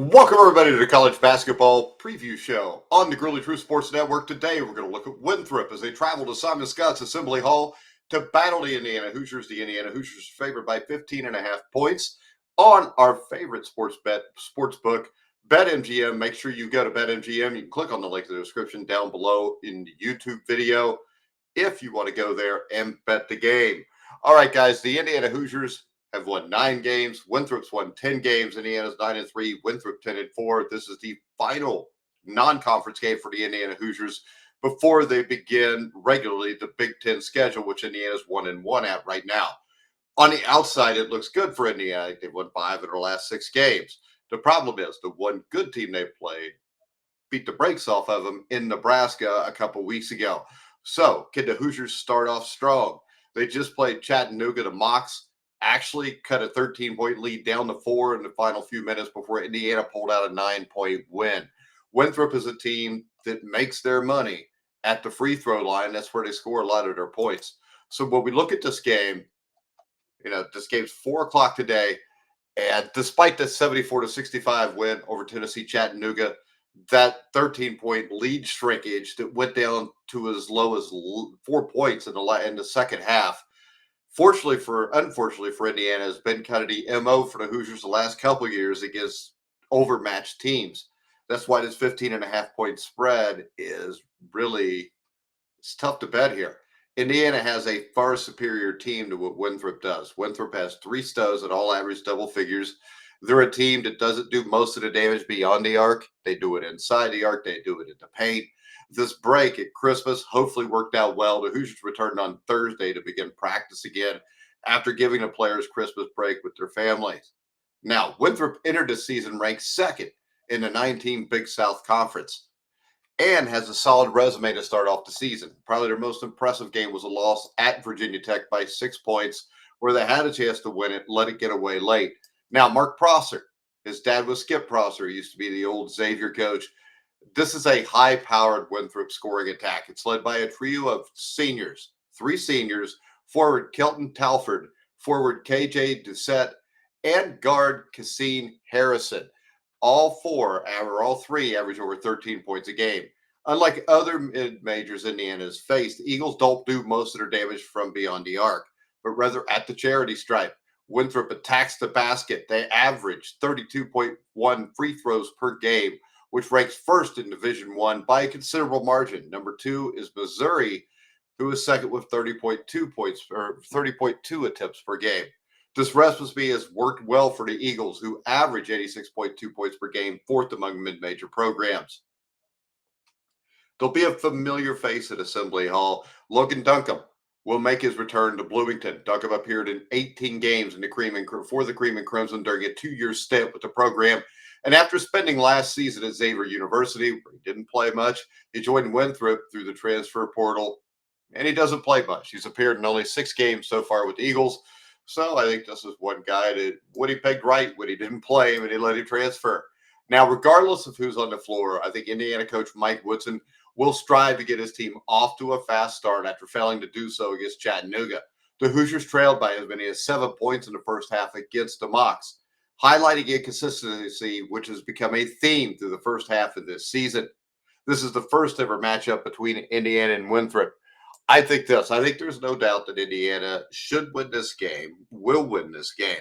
Welcome, everybody, to the College Basketball Preview Show on the Gruely True Sports Network. Today, we're going to look at Winthrop as they travel to Simon Scott's Assembly Hall to battle the Indiana Hoosiers. The Indiana Hoosiers are favored by 15.5 points on our favorite sportsbook, BetMGM. Make sure you go to BetMGM. You can click on the link in the description down below in the YouTube video if you want to go there and bet the game. All right, guys, the Indiana Hoosiers have won 9 games. Winthrop's won 10 games. Indiana's 9-3. Winthrop 10-4. This is the final non-conference game for the Indiana Hoosiers before they begin regularly the Big Ten schedule, which Indiana's 1-1 at right now. On the outside, it looks good for Indiana. They've won 5 of their last 6 games. The problem is the one good team they played beat the brakes off of them in Nebraska a couple weeks ago. So can the Hoosiers start off strong? They just played Chattanooga. The Mocs actually cut a 13-point lead down to 4 in the final few minutes before Indiana pulled out a 9-point win. Winthrop is a team that makes their money at the free throw line. That's where they score a lot of their points. So when we look at this game, this game's 4 o'clock today. And despite the 74-65 win over Tennessee Chattanooga, that 13-point lead shrinkage that went down to as low as 4 points in the second half, unfortunately for Indiana, has been kind of the MO for the Hoosiers the last couple of years against overmatched teams. That's why this 15.5-point spread is really, it's tough to bet here. Indiana has a far superior team to what Winthrop does. Winthrop has 3 studs at all average double figures. They're a team that doesn't do most of the damage beyond the arc. They do it inside the arc. They do it in the paint. This break at Christmas hopefully worked out well. The Hoosiers returned on Thursday to begin practice again after giving the players Christmas break with their families. Now, Winthrop entered the season ranked 2nd in the 19 Big South Conference and has a solid resume to start off the season. Probably their most impressive game was a loss at Virginia Tech by 6 points, where they had a chance to win it, let it get away late. Now, Mark Prosser, his dad was Skip Prosser, used to be the old Xavier coach. This is a high-powered Winthrop scoring attack. It's led by a trio of seniors, 3 seniors, forward Kelton Talford, forward KJ Doucette, and guard Cassine Harrison. All 3 average over 13 points a game. Unlike other mid-majors Indiana has faced, the Eagles don't do most of their damage from beyond the arc, but rather at the charity stripe. Winthrop attacks the basket. They average 32.1 free throws per game, which ranks first in Division I by a considerable margin. Number 2 is Missouri, who is second with 30.2 attempts per game. This recipe has worked well for the Eagles, who average 86.2 points per game, 4th among mid-major programs. There'll be a familiar face at Assembly Hall. Logan Duncombe will make his return to Bloomington. Duncombe appeared in 18 games for the Cream and Crimson during a 2-year stint with the program. And after spending last season at Xavier University, where he didn't play much, he joined Winthrop through the transfer portal, and he doesn't play much. He's appeared in only 6 games so far with the Eagles. So I think this is one guy that Woody pegged right when he didn't play him and he let him transfer. Now, regardless of who's on the floor, I think Indiana coach Mike Woodson will strive to get his team off to a fast start after failing to do so against Chattanooga. The Hoosiers trailed by as many as 7 points in the first half against the Mocs, highlighting inconsistency, which has become a theme through the first half of this season. This is the first ever matchup between Indiana and Winthrop. I think there's no doubt that Indiana should win this game, will win this game.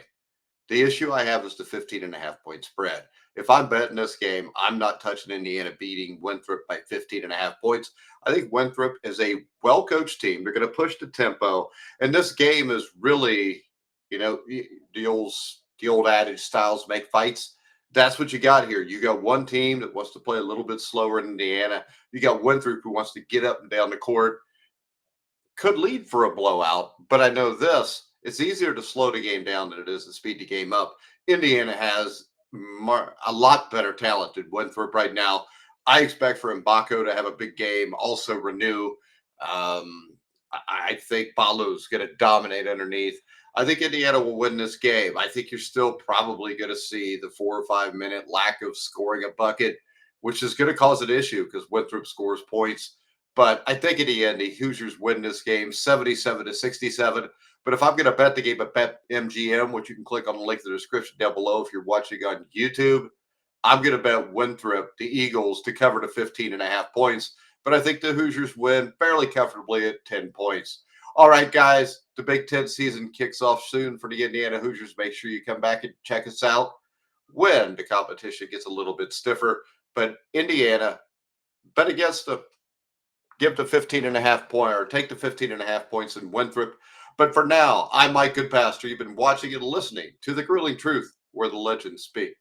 The issue I have is the 15.5-point spread. If I'm betting this game, I'm not touching Indiana beating Winthrop by 15.5 points. I think Winthrop is a well-coached team. They're going to push the tempo. And this game is really, the old adage, styles make fights. That's what you got here. You got one team that wants to play a little bit slower than Indiana. You got Winthrop who wants to get up and down the court. Could lead for a blowout, but I know this. It's easier to slow the game down than it is to speed the game up. Indiana has a lot better talent than Winthrop right now. I expect for Mbako to have a big game. Also, Renew. I think Balu's going to dominate underneath. I think Indiana will win this game. I think you're still probably going to see the 4 or 5 minute lack of scoring a bucket, which is going to cause an issue because Winthrop scores points. But I think in the end, the Hoosiers win this game 77-67. But if I'm going to bet the game at BetMGM, which you can click on the link in the description down below if you're watching on YouTube, I'm going to bet Winthrop, the Eagles, to cover the 15.5 points. But I think the Hoosiers win fairly comfortably at 10 points. All right, guys, the Big Ten season kicks off soon for the Indiana Hoosiers. Make sure you come back and check us out when the competition gets a little bit stiffer. But Indiana, bet against them. Give the 15.5 point or take the 15.5 points in Winthrop. But for now, I'm Mike Goodpaster. You've been watching and listening to The Grueling Truth, where the legends speak.